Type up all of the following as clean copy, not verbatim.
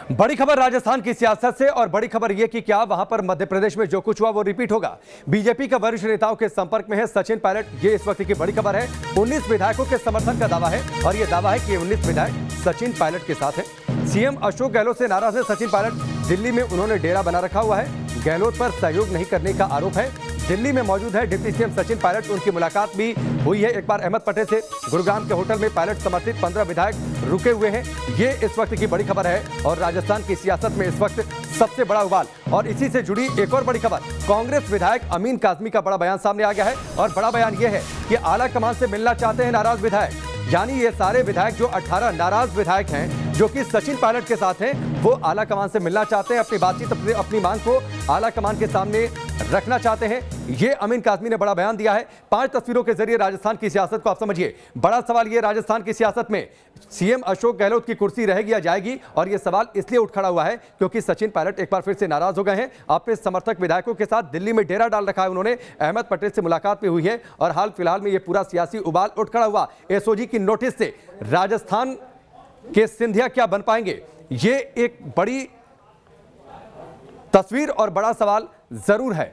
बड़ी खबर राजस्थान की सियासत से और बड़ी खबर यह कि क्या वहां पर मध्य प्रदेश में जो कुछ हुआ वो रिपीट होगा। बीजेपी का वरिष्ठ नेताओं के संपर्क में है सचिन पायलट, ये इस वक्त की बड़ी खबर है। 19 विधायकों के समर्थन का दावा है और यह दावा है कि 19 विधायक सचिन पायलट के साथ हैं। सीएम अशोक गहलोत से नाराज है सचिन पायलट, दिल्ली में उन्होंने डेरा बना रखा हुआ है। गहलोत पर सहयोग नहीं करने का आरोप है। दिल्ली में मौजूद है डिप्टी सीएम सचिन पायलट, उनकी मुलाकात भी हुई है एक बार अहमद पटेल से। गुरुग्राम के होटल में पायलट समर्थित 15 विधायक रुके हुए हैं। ये इस वक्त की बड़ी खबर है और राजस्थान की सियासत में इस वक्त सबसे बड़ा उबाल। और इसी से जुड़ी एक और बड़ी खबर, कांग्रेस विधायक अमीन काज़मी का बड़ा बयान सामने आ गया है और बड़ा बयान यह है कि आला कमान से मिलना चाहते हैं नाराज विधायक। यानी ये सारे विधायक जो 18 नाराज विधायक हैं जो कि सचिन पायलट के साथ हैं, वो आला कमान से मिलना चाहते हैं, अपनी बातचीत अपनी मांग को आला कमान के सामने रखना चाहते हैं। ये अमीन काज़मी ने बड़ा बयान दिया है। 5 तस्वीरों के जरिए राजस्थान की सियासत को आप समझिए। बड़ा सवाल ये राजस्थान की सियासत में सीएम अशोक गहलोत की कुर्सी रहेगी या जाएगी, और यह सवाल इसलिए उठ खड़ा हुआ है क्योंकि सचिन पायलट एक बार फिर से नाराज हो गए हैं। अपने समर्थक विधायकों के साथ दिल्ली में डेरा डाल रखा है उन्होंने। अहमद पटेल से मुलाकात भी हुई है और हाल फिलहाल में यह पूरा सियासी उबाल उठ खड़ा हुआ। एसओजी की नोटिस से राजस्थान के सिंधिया क्या बन पाएंगे, ये एक बड़ी तस्वीर और बड़ा सवाल जरूर है।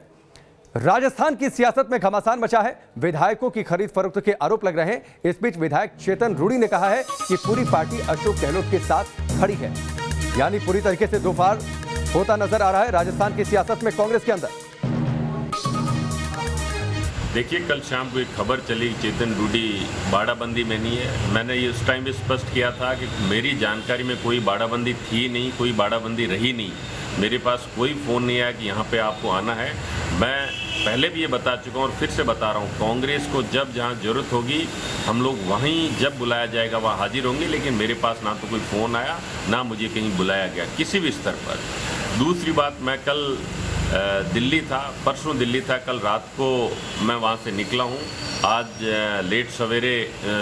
राजस्थान की सियासत में घमासान मचा है, विधायकों की खरीद फरोख्त के आरोप लग रहे हैं। इस बीच विधायक चेतन रूडी ने कहा है कि पूरी पार्टी अशोक गहलोत के साथ खड़ी है। यानी पूरी तरीके से दो फाड़ होता नजर आ रहा है राजस्थान की सियासत में कांग्रेस के अंदर। देखिए, कल शाम को एक खबर चली चेतन रूडी बाड़ाबंदी में नहीं है। मैंने ये उस टाइम भी स्पष्ट किया था कि मेरी जानकारी में कोई बाड़ाबंदी थी नहीं, कोई बाड़ाबंदी रही नहीं। मेरे पास कोई फ़ोन नहीं आया कि यहाँ पे आपको आना है। मैं पहले भी ये बता चुका हूँ और फिर से बता रहा हूँ, कांग्रेस को जब जहाँ ज़रूरत होगी हम लोग वहीं जब बुलाया जाएगा वहाँ हाजिर होंगे। लेकिन मेरे पास ना तो कोई फ़ोन आया, ना मुझे कहीं बुलाया गया किसी भी स्तर पर। दूसरी बात, मैं कल दिल्ली था, परसों दिल्ली था, कल रात को मैं वहाँ से निकला हूँ। आज लेट सवेरे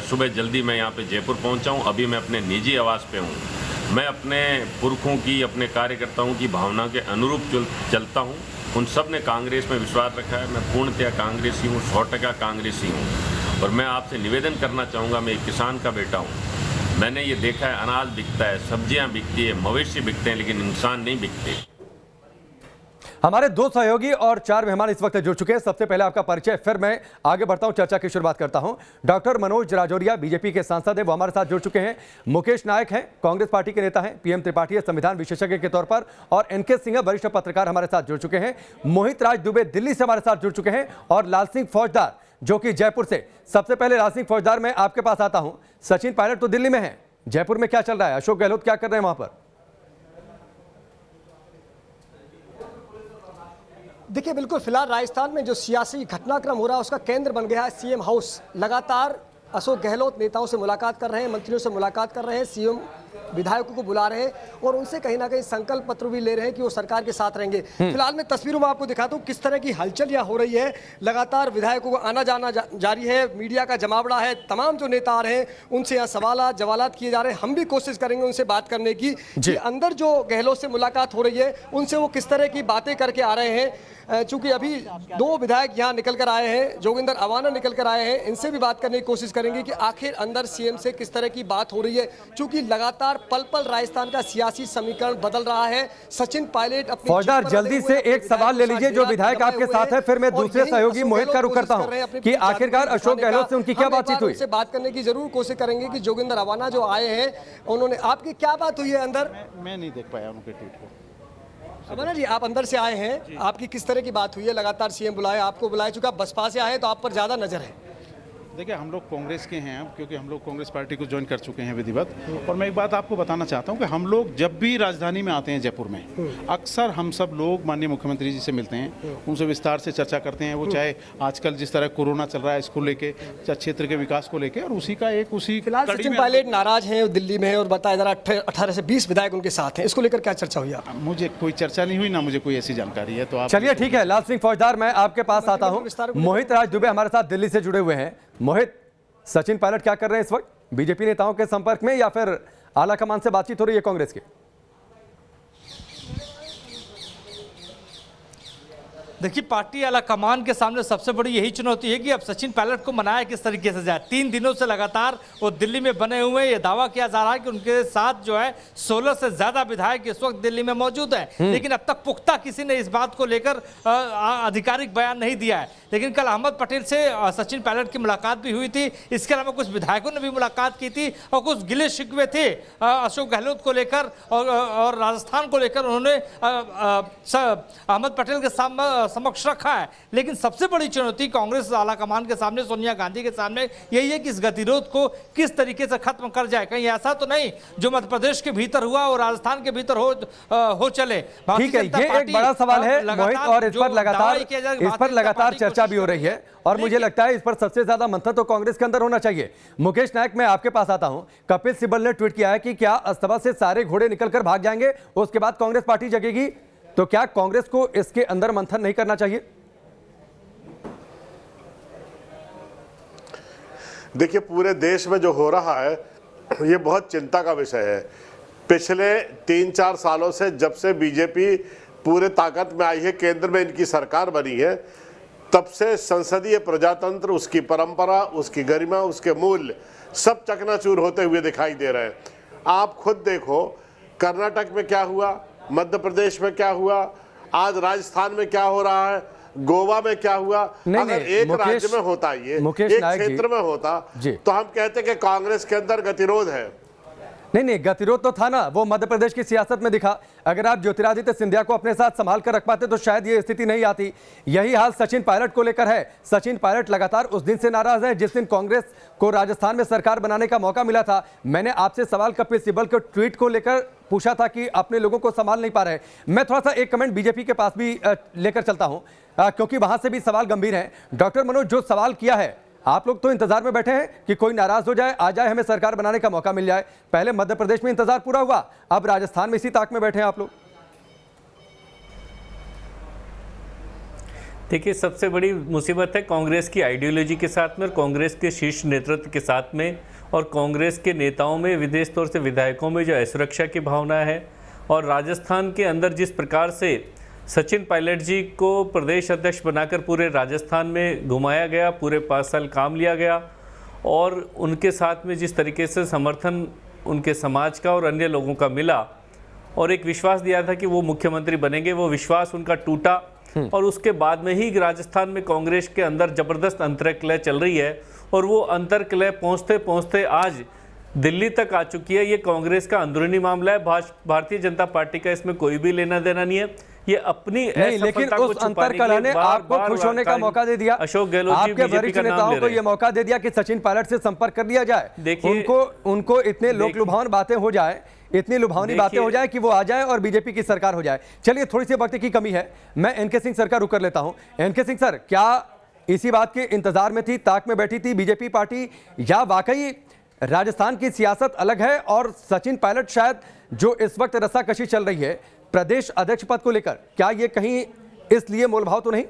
सुबह जल्दी मैं यहाँ पे जयपुर पहुँचा हूँ। अभी मैं अपने निजी आवास पे हूँ। मैं अपने पुरखों की, अपने कार्यकर्ताओं की भावना के अनुरूप चलता हूँ। उन सब ने कांग्रेस में विश्वास रखा है। मैं पूर्णतया कांग्रेसी हूँ, 100% कांग्रेसी हूँ। और मैं आपसे निवेदन करना चाहूँगा, मैं एक किसान का बेटा हूँ। मैंने ये देखा है, अनाज बिकता है, सब्जियाँ बिकती है, मवेशी बिकते हैं, लेकिन इंसान नहीं बिकते। हमारे 2 सहयोगी और 4 मेहमान इस वक्त जुड़ चुके हैं। सबसे पहले आपका परिचय, फिर मैं आगे बढ़ता हूं, चर्चा की शुरुआत करता हूं। डॉक्टर मनोज राजौरिया बीजेपी के सांसद हैं, वो हमारे साथ जुड़ चुके हैं। मुकेश नायक हैं, कांग्रेस पार्टी के नेता हैं। पीएम त्रिपाठी है, संविधान विशेषज्ञ के तौर पर। और एनके सिंह वरिष्ठ पत्रकार हमारे साथ जुड़ चुके हैं। मोहित राज दुबे दिल्ली से हमारे साथ जुड़ चुके हैं और लाल सिंह फौजदार जो कि जयपुर से। सबसे पहले लाल सिंह फौजदार, मैं आपके पास आता हूं। सचिन पायलट तो दिल्ली में है, जयपुर में क्या चल रहा है? अशोक गहलोत क्या कर रहे हैं वहां पर? देखिए, बिल्कुल फिलहाल राजस्थान में जो सियासी घटनाक्रम हो रहा है उसका केंद्र बन गया है सीएम हाउस। लगातार अशोक गहलोत नेताओं से मुलाकात कर रहे हैं, मंत्रियों से मुलाकात कर रहे हैं, सीएम विधायकों को बुला रहे हैं और उनसे कहीं ना कहीं संकल्प पत्र भी ले रहे हैं कि वो सरकार के साथ रहेंगे। फिलहाल मैं तस्वीरों में आपको दिखाता हूँ किस तरह की हलचल यहाँ हो रही है। लगातार विधायकों को आना जाना जारी है, मीडिया का जमावड़ा है, तमाम जो नेता आ रहे हैं उनसे यहाँ सवाल जवालात किए जा रहे हैं। हम भी कोशिश करेंगे उनसे बात करने की कि अंदर जो गहलोत से मुलाकात हो रही है उनसे वो किस तरह की बातें करके आ रहे हैं। चूंकि अभी 2 विधायक यहाँ निकल कर आए हैं, जोगिंदर अवाना निकल कर आए हैं, इनसे भी बात करने की कोशिश करेंगे कि आखिर अंदर सीएम से किस तरह की बात हो रही है। चूंकि लगातार पल पल राजस्थान का सियासी समीकरण बदल रहा है। सचिन पायलट अपनी फौजदार जल्दी से एक सवाल ले लीजिए जो विधायक आपके साथ है, फिर मैं दूसरे सहयोगी मोहित का रुख करता हूं कि आखिरकार अशोक गहलोत से उनकी क्या बातचीत हुई। से बात करने की जरूर कोशिश करेंगे कि जोगिंदर अवाना जो आए हैं उन्होंने आपकी क्या बात हुई है अंदर? मैं नहीं देख पाया उनके ट्वीट को। अवाना जी, आप अंदर से आए हैं, आपकी किस तरह की बात हुई है? लगातार सीएम बुलाए, आपको बुलाया, चूंकि आप बसपा से आए तो आप पर ज्यादा नजर है। देखिए, हम लोग कांग्रेस के हैं अब, क्योंकि हम लोग कांग्रेस पार्टी को ज्वाइन कर चुके हैं विधिवत। और मैं एक बात आपको बताना चाहता हूं कि हम लोग जब भी राजधानी में आते हैं जयपुर में, अक्सर हम सब लोग माननीय मुख्यमंत्री जी से मिलते हैं, उनसे विस्तार से चर्चा करते हैं। वो चाहे आजकल जिस तरह कोरोना चल रहा है इसको लेके, क्षेत्र के विकास को लेके, और उसी फिलहाल सचिन पायलट नाराज हैं, दिल्ली में है और बताया जा रहा 18 से 20 विधायक उनके साथ हैं। इसको लेकर क्या चर्चा हुई? मुझे कोई चर्चा नहीं हुई, ना मुझे कोई ऐसी जानकारी है। तो आप चलिए ठीक है, लाल सिंह फौजदार मैं आपके पास आता हूं। मोहित राज दुबे हमारे साथ दिल्ली से जुड़े हुए हैं। मोहित, सचिन पायलट क्या कर रहे हैं इस वक्त? बीजेपी नेताओं के संपर्क में या फिर आला कमान से बातचीत हो रही है कांग्रेस की? देखिए, पार्टी आला कमान के सामने सबसे बड़ी यही चुनौती है कि अब सचिन पायलट को मनाया किस तरीके से जाए। 3 दिनों से लगातार वो दिल्ली में बने हुए, ये दावा किया जा रहा है कि उनके साथ जो है 16 से ज्यादा विधायक इस वक्त दिल्ली में मौजूद हैं, लेकिन अब तक पुख्ता किसी ने इस बात को लेकर आधिकारिक बयान नहीं दिया है। लेकिन कल अहमद पटेल से सचिन पायलट की मुलाकात भी हुई थी, इसके अलावा कुछ विधायकों ने भी मुलाकात की थी और कुछ गिले शिकवे थे अशोक गहलोत को लेकर और राजस्थान को लेकर उन्होंने अहमद पटेल के समक्ष रखा है। लेकिन सबसे बड़ी चुनौती कांग्रेस आलाकमान के सामने, सोनिया गांधी के सामने यही है कि इस गतिरोध को किस तरीके से खत्म कर जाए। कहीं ऐसा तो नहीं जो मध्य प्रदेश के भीतर हुआ और राजस्थान के भीतर हो चले। ठीक है, ये एक बड़ा सवाल है मोहित, और इस पर लगातार चर्चा भी हो रही है और मुझे लगता है इस पर सबसे ज्यादा मंथन तो कांग्रेस के अंदर होना चाहिए। मुकेश नायक, मैं आपके पास आता हूं। कपिल सिब्बल ने ट्वीट किया है कि क्या अस्तबा से सारे घोड़े निकलकर भाग जाएंगे, उसके बाद कांग्रेस पार्टी जगेगी, तो क्या कांग्रेस को इसके अंदर मंथन नहीं करना चाहिए? देखिए, पूरे देश में जो हो रहा है ये बहुत चिंता का विषय है। पिछले 3-4 सालों से जब से बीजेपी पूरे ताकत में आई है, केंद्र में इनकी सरकार बनी है, तब से संसदीय प्रजातंत्र, उसकी परंपरा, उसकी गरिमा, उसके मूल्य सब चकनाचूर होते हुए दिखाई दे रहे हैं। आप खुद देखो, कर्नाटक में क्या हुआ, मध्य प्रदेश में क्या हुआ, आज राजस्थान में क्या हो रहा है, गोवा में क्या हुआ। अगर एक राज्य में होता, ये एक क्षेत्र में होता, तो हम कहते कि कांग्रेस के अंदर गतिरोध है। नहीं, गतिरोध तो था ना, वो मध्य प्रदेश की सियासत में दिखा। अगर आप ज्योतिरादित्य सिंधिया को अपने साथ संभाल कर रख पाते तो शायद ये स्थिति नहीं आती। यही हाल सचिन पायलट को लेकर है। सचिन पायलट लगातार उस दिन से नाराज है जिस दिन कांग्रेस को राजस्थान में सरकार बनाने का मौका मिला था। मैंने आपसे सवाल कपिल सिब्बल के ट्वीट को लेकर पूछा था कि अपने लोगों को संभाल नहीं पा रहे। मैं थोड़ा सा एक कमेंट बीजेपी के पास भी लेकर चलता हूं, क्योंकि वहां से भी सवाल गंभीर है। डॉक्टर मनोज, जो सवाल किया है, आप लोग तो इंतजार में बैठे हैं कि कोई नाराज हो जाए, आ जाए, हमें सरकार बनाने का मौका मिल जाए। पहले मध्य प्रदेश में इंतजार पूरा हुआ, अब राजस्थान में इसी ताक में बैठे हैं आप लोग। देखिए, सबसे बड़ी मुसीबत है कांग्रेस की आइडियोलॉजी के साथ में और कांग्रेस के शीर्ष नेतृत्व के साथ में, और कांग्रेस के नेताओं में, विदेश तौर से विधायकों में जो असुरक्षा की भावना है। और राजस्थान के अंदर जिस प्रकार से सचिन पायलट जी को प्रदेश अध्यक्ष बनाकर पूरे राजस्थान में घुमाया गया, पूरे 5 साल काम लिया गया, और उनके साथ में जिस तरीके से समर्थन उनके समाज का और अन्य लोगों का मिला और एक विश्वास दिया था कि वो मुख्यमंत्री बनेंगे, वो विश्वास उनका टूटा। और उसके बाद में ही राजस्थान में कांग्रेस के अंदर जबरदस्त अंतर्कलह चल रही है, और वो अंतर्कलह पहुँचते पहुँचते आज दिल्ली तक आ चुकी है। ये कांग्रेस का अंदरूनी मामला है, भारतीय जनता पार्टी का इसमें कोई भी लेना देना नहीं है। ये अपनी नहीं, लेकिन उस अंतर्कलह ने आपको खुश होने का मौका दे दिया। अशोक गहलोत जी आपके वरिष्ठ नेताओं को यह मौका दे दिया कि सचिन पायलट से संपर्क कर लिया जाए। देखिए, उनको इतने लोक लुभावन बातें हो जाए, इतनी लुभावनी बातें हो जाए कि वो आ जाए और बीजेपी की सरकार हो जाए। चलिए, थोड़ी सी वक्त की कमी है, मैं एनके सिंह सर का रुक कर लेता हूं। एनके सिंह सर, क्या इसी बात के इंतजार में थी, ताक में बैठी थी बीजेपी पार्टी, या वाकई राजस्थान की सियासत अलग है और सचिन पायलट शायद जो इस वक्त रस्साकशी चल रही है प्रदेश अध्यक्ष पद को लेकर, क्या ये कहीं इसलिए मोलभाव तो नहीं?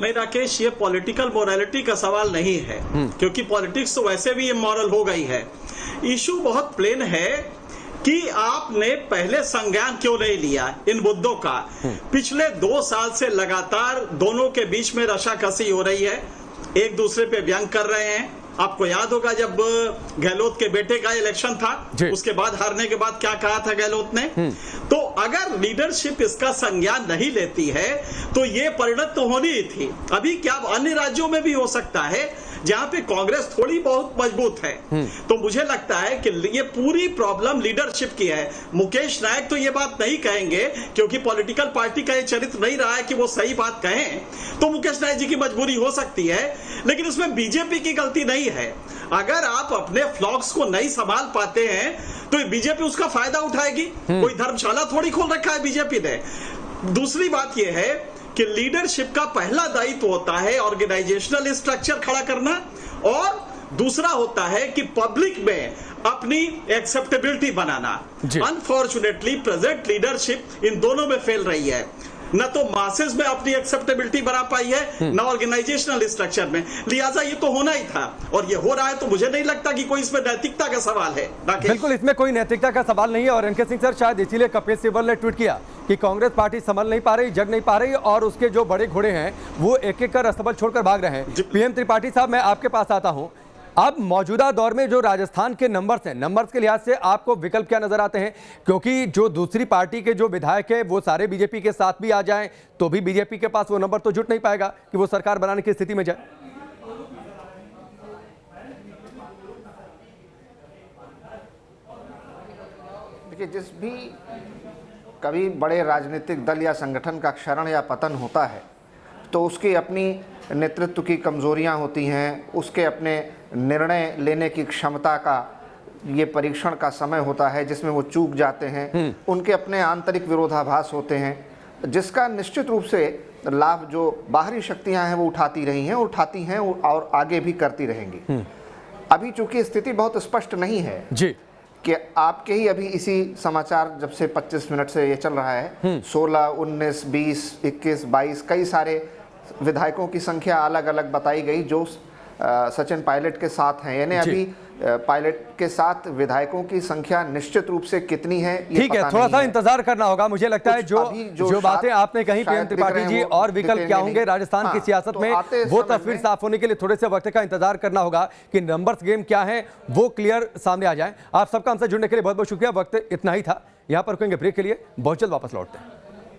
नहीं राकेश, ये पॉलिटिकल मोरालिटी का सवाल नहीं है, क्योंकि पॉलिटिक्स तो वैसे भी इमोरल हो गई है। इशू बहुत प्लेन है कि आपने पहले संज्ञान क्यों नहीं लिया इन मुद्दों का। पिछले 2 साल से लगातार दोनों के बीच में रशाकसी हो रही है, एक दूसरे पे व्यंग कर रहे हैं। आपको याद होगा जब गहलोत के बेटे का इलेक्शन था, उसके बाद हारने के बाद क्या कहा था गहलोत ने। तो अगर लीडरशिप इसका संज्ञान नहीं लेती है तो ये परिणत तो होनी ही थी। अभी क्या अन्य राज्यों में भी हो सकता है जहां पे कांग्रेस थोड़ी बहुत मजबूत है। तो मुझे लगता है कि ये पूरी प्रॉब्लम लीडरशिप की है। मुकेश नायक तो ये बात नहीं कहेंगे, क्योंकि पॉलिटिकल पार्टी का ये चरित्र नहीं रहा है कि वो सही बात कहें। तो मुकेश नायक जी की मजबूरी हो सकती है, लेकिन उसमें बीजेपी की गलती नहीं है। अगर आप अपने फ्लॉक्स को नहीं संभाल पाते हैं तो बीजेपी उसका फायदा उठाएगी। कोई धर्मशाला थोड़ी खोल रखा है बीजेपी ने। दूसरी बात यह है कि लीडरशिप का पहला दायित्व होता है ऑर्गेनाइजेशनल स्ट्रक्चर खड़ा करना, और दूसरा होता है कि पब्लिक में अपनी acceptability banana. Unfortunately present leadership in दोनों में फेल रही है। न तो मासेस में अपनी एक्सेप्टेबिलिटी बना पाई है, न ऑर्गेनाइजेशनल स्ट्रक्चर में। लिहाजा ये तो होना ही था, और ये हो रहा है, तो मुझे नहीं लगता कि कोई इसमें नैतिकता का सवाल है। बिल्कुल, इसमें कोई नैतिकता का सवाल नहीं है। और एनके सिंह सर, शायद इसीलिए कपिल सिब्बल ने ट्वीट किया कि कांग्रेस पार्टी संभल नहीं पा रही, जग नहीं पा रही, और उसके जो बड़े घोड़े हैं वो एक एक कर अस्तबल छोड़कर भाग रहे हैं। पीएम त्रिपाठी साहब, मैं आपके पास आता हूं। अब मौजूदा दौर में जो राजस्थान के नंबर्स हैं, नंबर्स के लिहाज से आपको विकल्प क्या नजर आते हैं? क्योंकि जो दूसरी पार्टी के जो विधायक है वो सारे बीजेपी के साथ भी आ जाएं तो भी बीजेपी के पास वो नंबर तो जुट नहीं पाएगा कि वो सरकार बनाने की स्थिति में जाए। देखिए, जिस भी कभी बड़े राजनीतिक दल या संगठन का क्षरण या पतन होता है तो उसकी अपनी नेतृत्व की कमजोरियां होती हैं, उसके अपने निर्णय लेने की क्षमता का ये परीक्षण का समय होता है जिसमें वो चूक जाते हैं, उनके अपने आंतरिक विरोधाभास होते हैं, जिसका निश्चित रूप से लाभ जो बाहरी शक्तियां हैं वो उठाती रही हैं, उठाती हैं और आगे भी करती रहेंगी। अभी चूंकि स्थिति बहुत स्पष्ट नहीं है जी कि आपके ही अभी इसी समाचार जब से 25 मिनट से ये चल रहा है, 16, 19, 20, 21, 22 कई सारे विधायकों की संख्या अलग अलग बताई गई जो सचिन पायलट के साथ हैं, यानी अभी पायलट के साथ विधायकों की संख्या निश्चित रूप से कितनी है ये ठीक है, थोड़ा सा इंतजार करना होगा। मुझे लगता है जो बातें आपने कही पीएम त्रिपाठी जी, और विकल्प क्या होंगे राजस्थान की सियासत में, वो तस्वीर साफ होने के लिए थोड़े से वक्त का इंतजार करना होगा कि नंबर्स गेम क्या है वो क्लियर सामने आ जाए। आप सबका हमसे जुड़ने के लिए बहुत बहुत शुक्रिया। वक्त इतना ही था, यहां पर कहेंगे ब्रेक के लिए, बहुत जल्द वापस लौटते हैं।